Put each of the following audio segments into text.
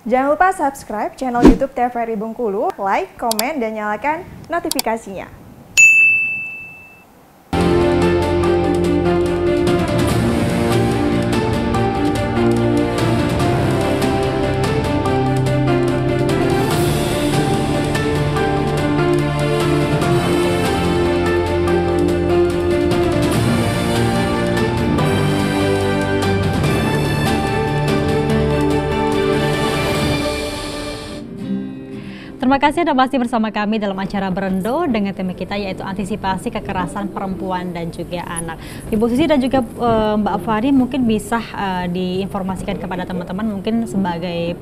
Jangan lupa subscribe channel YouTube TVRI Bengkulu, like, komen, dan nyalakan notifikasinya. Terima kasih Anda masih bersama kami dalam acara Berendo dengan tema kita yaitu antisipasi kekerasan perempuan dan juga anak. Ibu Susi dan juga Mbak Fani mungkin bisa diinformasikan kepada teman-teman mungkin sebagai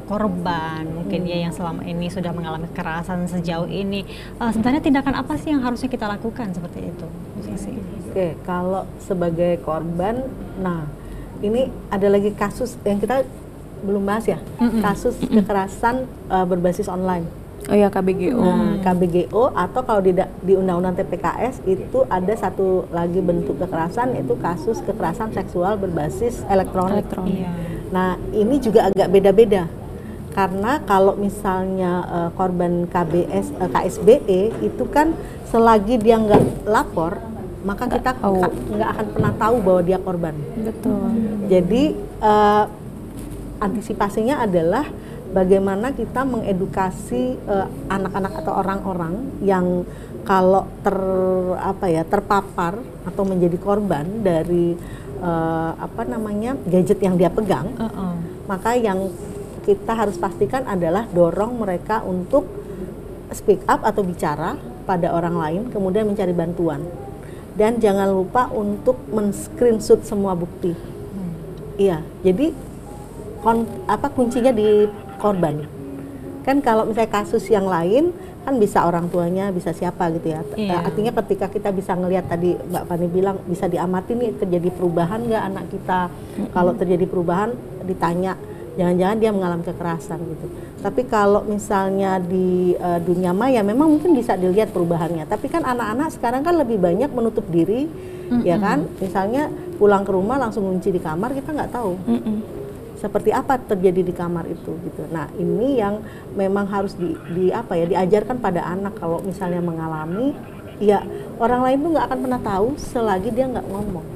korban mungkin ya yang selama ini sudah mengalami kekerasan sejauh ini. Sebenarnya tindakan apa sih yang harusnya kita lakukan seperti itu, Bu Susi? Oke, kalau sebagai korban, nah ini ada lagi kasus yang kita belum bahas ya, kasus kekerasan berbasis online. Oh ya, KBGO. Nah, KBGO atau kalau di Undang-Undang TPKS itu ada satu lagi bentuk kekerasan, yaitu kasus kekerasan seksual berbasis elektronik. Iya. Nah, ini juga agak beda-beda. Karena kalau misalnya korban KSBE itu kan selagi dia nggak lapor, maka kita nggak akan pernah tahu bahwa dia korban. Betul. Jadi antisipasinya adalah bagaimana kita mengedukasi anak-anak atau orang-orang yang kalau terpapar atau menjadi korban dari gadget yang dia pegang, maka yang kita harus pastikan adalah dorong mereka untuk speak up atau bicara pada orang lain, kemudian mencari bantuan, dan jangan lupa untuk men-screenshot semua bukti. Iya, jadi kuncinya di korban. Kan kalau misalnya kasus yang lain kan bisa orang tuanya, bisa siapa gitu ya. Artinya ketika kita bisa ngelihat tadi Mbak Fani bilang bisa diamati nih terjadi perubahan nggak anak kita. Kalau terjadi perubahan ditanya, jangan-jangan dia mengalami kekerasan gitu. Tapi kalau misalnya di dunia maya memang mungkin bisa dilihat perubahannya. Tapi kan anak-anak sekarang kan lebih banyak menutup diri, ya kan. Misalnya pulang ke rumah langsung kunci di kamar, kita nggak tahu. Seperti apa terjadi di kamar itu gitu. Nah, ini yang memang harus diajarkan pada anak. Kalau misalnya mengalami, ya orang lain tuh nggak akan pernah tahu selagi dia nggak ngomong.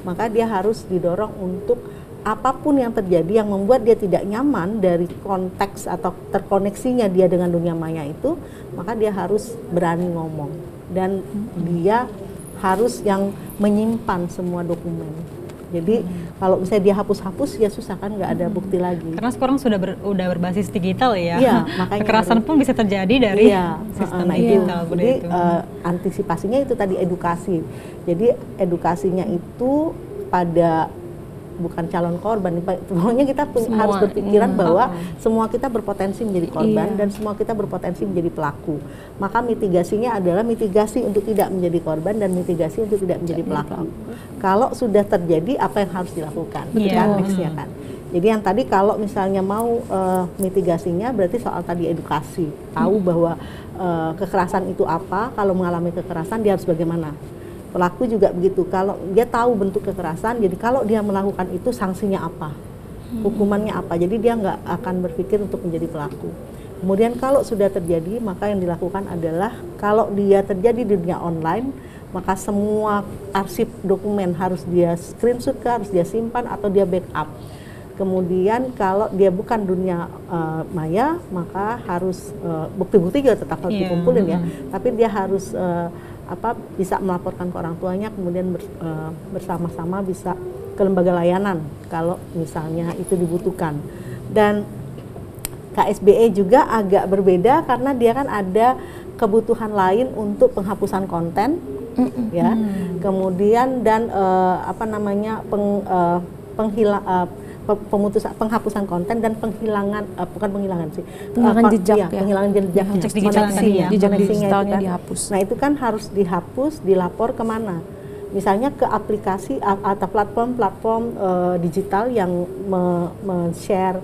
Maka dia harus didorong untuk apapun yang terjadi yang membuat dia tidak nyaman dari konteks atau terkoneksinya dia dengan dunia maya itu, maka dia harus berani ngomong dan dia harus yang menyimpan semua dokumen. Jadi kalau misalnya dia hapus-hapus ya susah kan, nggak ada bukti lagi. Karena sekarang sudah berbasis digital ya. Iya, makanya kekerasan pun bisa terjadi dari sistem digital. Jadi antisipasinya itu tadi edukasi. Jadi edukasinya itu pada bukan calon korban, pokoknya kita harus berpikiran bahwa semua kita berpotensi menjadi korban dan semua kita berpotensi menjadi pelaku. Maka mitigasinya adalah mitigasi untuk tidak menjadi korban dan mitigasi untuk tidak menjadi pelaku. Kalau sudah terjadi, apa yang harus dilakukan? Nextnya kan. Jadi yang tadi kalau misalnya mau mitigasinya berarti soal tadi edukasi, tahu bahwa kekerasan itu apa, kalau mengalami kekerasan dia harus bagaimana. Pelaku juga begitu, kalau dia tahu bentuk kekerasan, jadi kalau dia melakukan itu sanksinya apa, hukumannya apa, jadi dia nggak akan berpikir untuk menjadi pelaku. Kemudian kalau sudah terjadi, maka yang dilakukan adalah kalau dia terjadi di dunia online, maka semua arsip dokumen harus dia screenshot, harus dia simpan atau dia backup. Kemudian kalau dia bukan dunia maya, maka harus bukti-bukti juga tetap harus dikumpulin ya, tapi dia harus bisa melaporkan ke orang tuanya, kemudian bersama-sama bisa ke lembaga layanan kalau misalnya itu dibutuhkan. Dan KSBE juga agak berbeda karena dia kan ada kebutuhan lain untuk penghapusan konten, ya. Kemudian dan penghapusan konten dan penghilangan penghilangan jejaknya, jejak digitalnya dihapus. Nah itu kan harus dihapus, dilapor kemana? Misalnya ke aplikasi atau platform digital yang men-share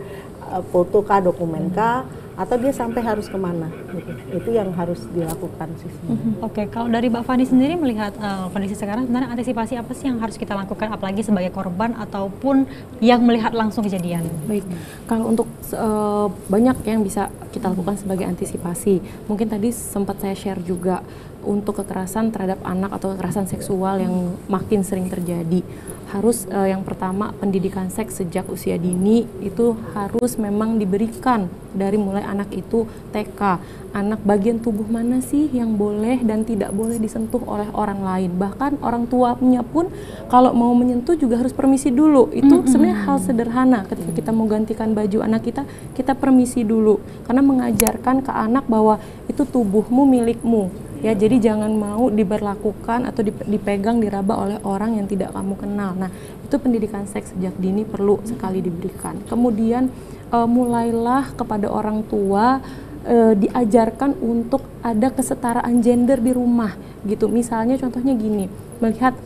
foto kah, dokumen kah, atau dia sampai harus kemana gitu. Itu yang harus dilakukan sih. Oke, kalau dari Mbak Fani sendiri melihat kondisi sekarang, sebenarnya antisipasi apa sih yang harus kita lakukan, apalagi sebagai korban ataupun yang melihat langsung kejadian? Baik, kalau untuk banyak yang bisa kita lakukan sebagai antisipasi. Mungkin tadi sempat saya share juga untuk kekerasan terhadap anak atau kekerasan seksual yang makin sering terjadi. Harus yang pertama, pendidikan seks sejak usia dini itu harus memang diberikan dari mulai anak itu TK. Anak bagian tubuh mana sih yang boleh dan tidak boleh disentuh oleh orang lain. Bahkan orang tuanya pun kalau mau menyentuh juga harus permisi dulu. Itu sebenarnya hal sederhana. Ketika kita mau gantikan baju anak kita permisi dulu. Karena mengajarkan ke anak bahwa itu tubuhmu milikmu. Ya, jadi jangan mau diberlakukan atau dipegang, diraba oleh orang yang tidak kamu kenal. Nah, itu pendidikan seks sejak dini perlu sekali diberikan. Kemudian mulailah kepada orang tua diajarkan untuk ada kesetaraan gender di rumah gitu. Misalnya contohnya gini, melihat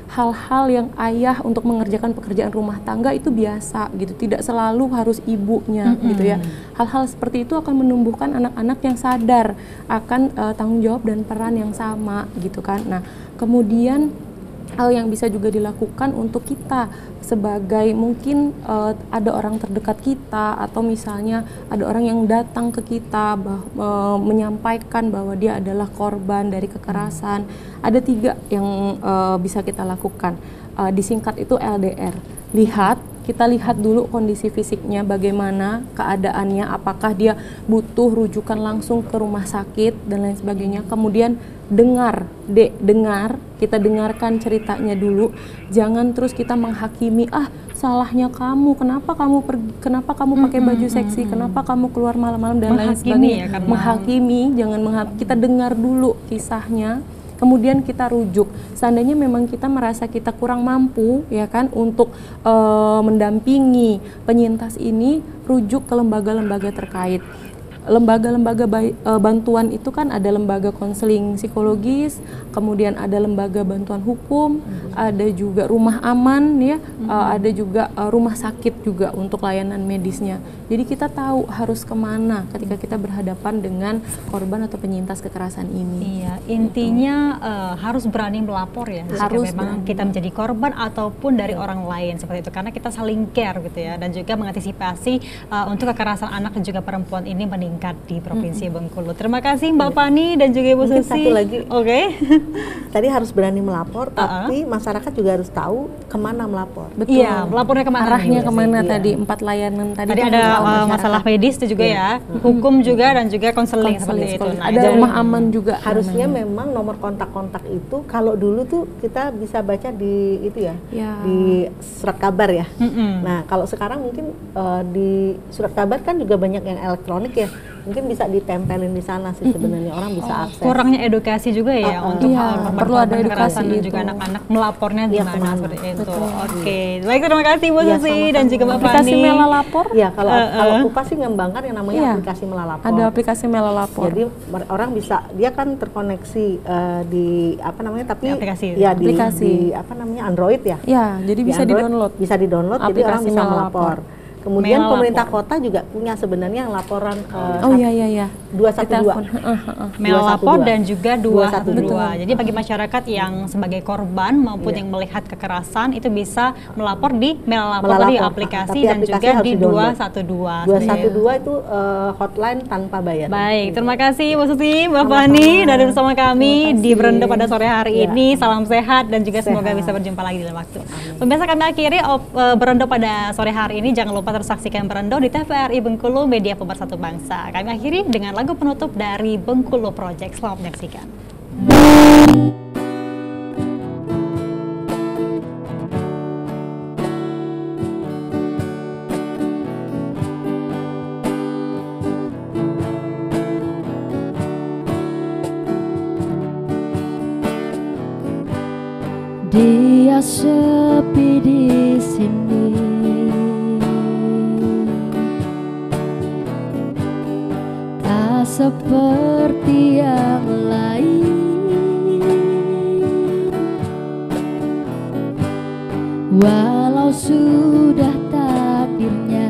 hal-hal yang ayah untuk mengerjakan pekerjaan rumah tangga itu biasa gitu, tidak selalu harus ibunya gitu ya. Hal-hal seperti itu akan menumbuhkan anak-anak yang sadar akan tanggung jawab dan peran yang sama gitu kan. Nah, kemudian hal yang bisa juga dilakukan untuk kita sebagai mungkin ada orang terdekat kita atau misalnya ada orang yang datang ke kita menyampaikan bahwa dia adalah korban dari kekerasan. Ada 3 yang bisa kita lakukan. Disingkat itu LDR. Kita lihat dulu kondisi fisiknya bagaimana, keadaannya, apakah dia butuh rujukan langsung ke rumah sakit dan lain sebagainya. Kemudian dengar, kita dengarkan ceritanya dulu. Jangan terus kita menghakimi, salahnya kamu, kenapa kamu pakai baju seksi, kenapa kamu keluar malam-malam dan lain sebagainya. Ya, menghakimi, kita dengar dulu kisahnya. Kemudian kita rujuk. Seandainya memang kita merasa kita kurang mampu, ya kan, untuk mendampingi penyintas ini, rujuk ke lembaga-lembaga terkait. Lembaga-lembaga bantuan itu kan ada lembaga konseling psikologis, kemudian ada lembaga bantuan hukum, ada juga rumah aman ya, ada juga rumah sakit juga untuk layanan medisnya. Jadi kita tahu harus kemana ketika kita berhadapan dengan korban atau penyintas kekerasan ini. Iya, intinya harus berani melapor ya. Harus memang kita menjadi korban ataupun dari orang lain seperti itu, karena kita saling care gitu ya, dan juga mengantisipasi untuk kekerasan anak dan juga perempuan ini meningkat di Provinsi Bengkulu. Terima kasih Mbak Fani dan juga Ibu Mungkin Susi. satu lagi. Oke. Tadi harus berani melapor, tapi masyarakat juga harus tahu kemana melapor. Betul. Iya, melapornya kemana? Arahnya kemana Iya. tadi? 4 layanan tadi. Tadi kan ada masyarakat. masalah medis itu juga ya, hukum juga dan juga konseling seperti itu. Konseling. Nah, Ada jadi- rumah aman juga. Harusnya memang nomor kontak-kontak itu kalau dulu tuh kita bisa baca di itu ya, Ya. di surat kabar ya. Mm-mm. Nah, kalau sekarang mungkin di surat kabar kan juga banyak yang elektronik ya. Mungkin bisa ditempelin di sana sih sebenarnya, orang bisa akses. Kurangnya edukasi juga ya untuk Iya, korban perlu ada kekerasan edukasi dan juga itu. anak-anak melapornya Iya, gimana kemana. seperti itu. Betul. Oke, baik, terima kasih Bu Iya, Susi sama-sama. dan juga Mbak Aplikasi Fani. Mela Lapor. Ya, kalau UPA sih ngembangkan yang namanya Iya. aplikasi Melalapor. Ada aplikasi Mela Lapor. Jadi orang bisa, dia kan terkoneksi di apa namanya, tapi Di aplikasi. ya Aplikasi. di apa namanya Android ya. Ya, jadi Di bisa Android di-download. Bisa di-download, jadi orang Aplikasi bisa Melalapor. melapor. Kemudian Melalapor. pemerintah kota juga punya sebenarnya yang laporan Oh iya iya iya. 212. Melalapor 212. dan juga 212. 212. Jadi bagi masyarakat yang sebagai korban maupun Iya. yang melihat kekerasan itu bisa melapor di Melalapor Melalapor. tadi aplikasi Tapi dan aplikasi juga harus di di-download. 212. 212 itu hotline tanpa bayar. Baik, terima kasih Bu Susi, Mbak Fani dari bersama kami Terima di kasih. Berendo pada sore hari Ya. ini. Salam sehat dan juga semoga Sehat. bisa berjumpa lagi di lain waktu. Pemirsa, kami akhiri Berendo pada sore hari ini. Jangan lupa terus saksikan Berendo di TVRI Bengkulu, media pemersatu bangsa. Kami akhiri dengan lagu penutup dari Bengkulu Project. Selamat menyaksikan. Dia sepi di sini, tak seperti yang lain. Walau sudah takdirnya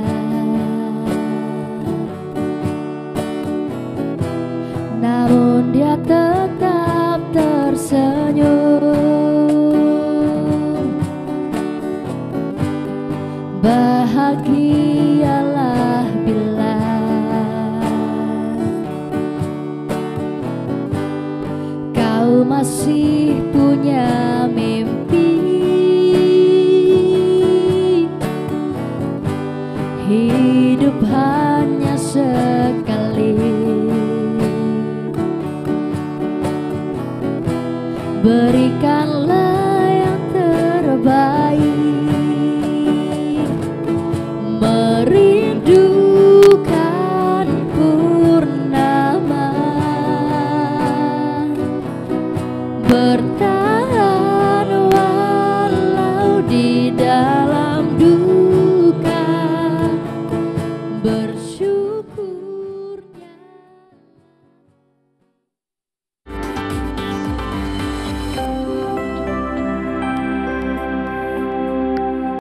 hidup hanya sekali. Berikan